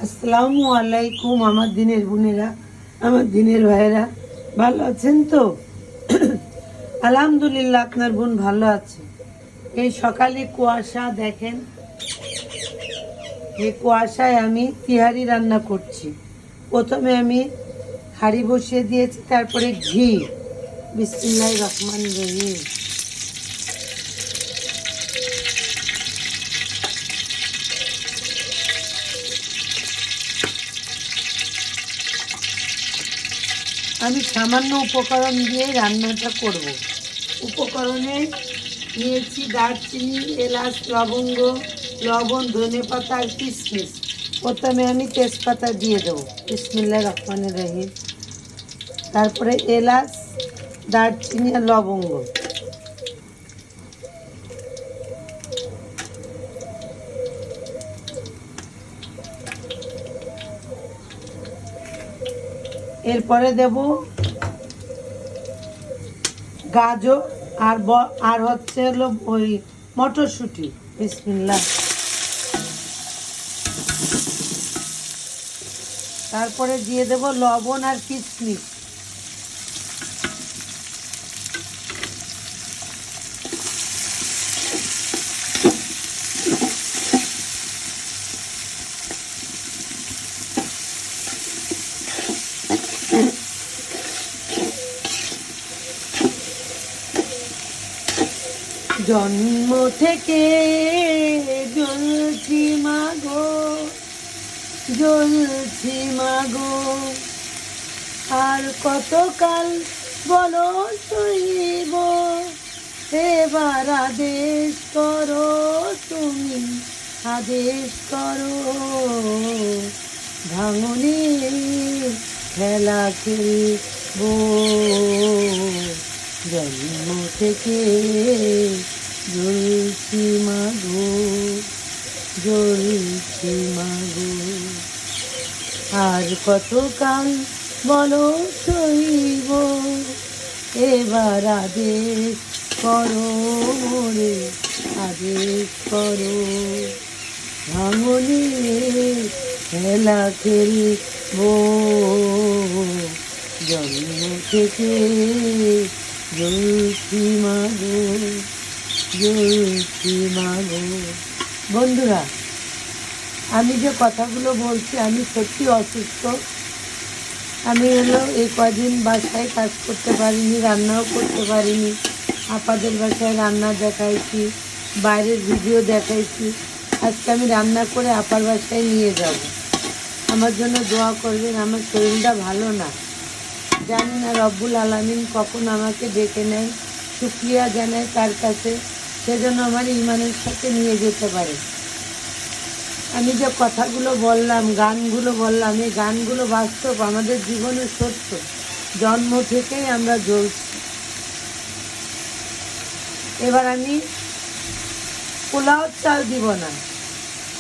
আসসালামু আলাইকুম আমার দিনের বোনেরা, আমার দিনের ভাইয়েরা, ভালো আছেন তো? আলহামদুলিল্লাহ, আপনার বোন ভালো আছে। এই সকালে কুয়াশা দেখেন, এই কুয়াশায় আমি তিহারি রান্না করছি। প্রথমে আমি হাঁড়ি বসিয়ে দিয়েছি, তারপরে ঘি। বিসমিল্লাহির রহমানির রহিম। আমি সামান্য উপকরণ দিয়ে রান্নাটা করব। উপকরণে নিয়েছি দারচিনি, এলাচ, লবঙ্গ, লবণ, ধনেপাতা আর কিশমিশ। প্রথমে আমি তেজপাতা দিয়ে দেবো, বিসমিল্লাহির রহমানির রহিম। তারপরে এলাচ, দারচিনি আর লবঙ্গ। এরপরে দেব গাজর আর হচ্ছে হলো ওই মটরশুঁটি। বিসমিল্লাহ। তারপরে দিয়ে দেব লবণ আর কিশমিশ। জন্ম থেকে জ্বলছি মাগো, জ্বলছি মাগো, আর কতকাল বলো সইব, এবার আদেশ করো তুমি, আদেশ করো। ভাঙনে খেলা খেলবো, জন্ম থেকে জ্বলছি মাগো, জ্বলছি মাগো, আর কতকাল বলো সইব, এবার আদেশ করো রে, আদেশ করো। ভাঙনে খেলা খেলবো, জন্ম থেকে জ্বলছি মাগো, জ্বলছি মাগো। বন্ধুরা, আমি যে কথাগুলো বলছি, আমি সত্যি অসুস্থ। আমি এই কদিন বাসায় কাজ করতে পারিনি, রান্নাও করতে পারিনি। আপাদের বাসায় রান্না দেখাইছি, বাইরের ভিডিও দেখাইছি। আজকে আমি রান্না করে আপার বাসায় নিয়ে যাব। আমার জন্য দোয়া করবেন, আমার শরীরটা ভালো না। জানি না রব্বুল আলামিন কখন আমাকে ডেকে নেয়, শুকরিয়া জানায় তার কাছে, সেজন্য আমার ইমানের সাথে নিয়ে যেতে পারে। আমি যে কথাগুলো বললাম, গানগুলো বললাম, এই গানগুলো বাস্তব, আমাদের জীবনে সত্য। জন্ম থেকেই আমরা জ্বলছি। এবার আমি পোলাও চাল দিব না,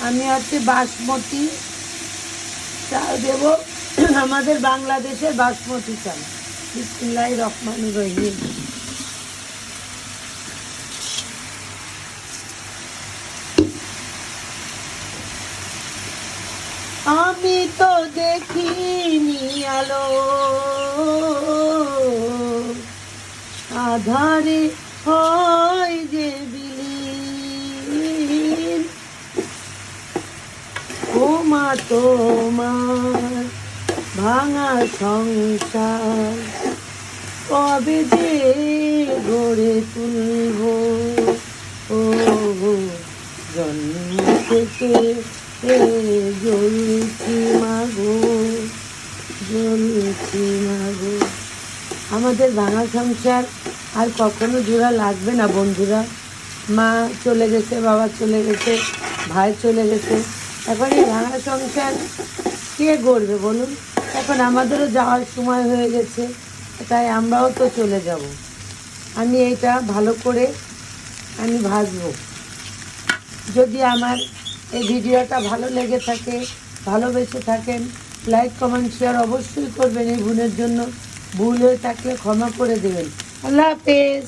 আমি হচ্ছে বাসমতি চাল দেব, আমাদের বাংলাদেশের বাসমতি চাল। বিসমিল্লাহির রহমানির রহিম। আমি তো দেখিনি আলো, আধারে হয় যে বিলীন, ও মা তোমার ভাঙা সংসার কবে যে গড়ে তুলব, ও জন্ম থেকে জ্বলছি মাগো, জ্বলছি মাগো। আমাদের ভাঙা সংসার আর কখনো জোড়া লাগবে না বন্ধুরা। মা চলে গেছে, বাবা চলে গেছে, ভাই চলে গেছে, এখন এই ভাঙা সংসার কে গড়বে বলুন? এখন আমাদেরও যাওয়ার সময় হয়ে গেছে, তাই আমরাও তো চলে যাব। আমি এইটা ভালো করে আমি ভাজবো। যদি আমার এই ভিডিওটা ভালো লেগে থাকে, ভালোবেসে থাকেন, লাইক কমেন্ট শেয়ার অবশ্যই করবেন। এই বোনের জন্য ভুল হয়ে থাকলে ক্ষমা করে দেবেন। আল্লাহ হাফেজ।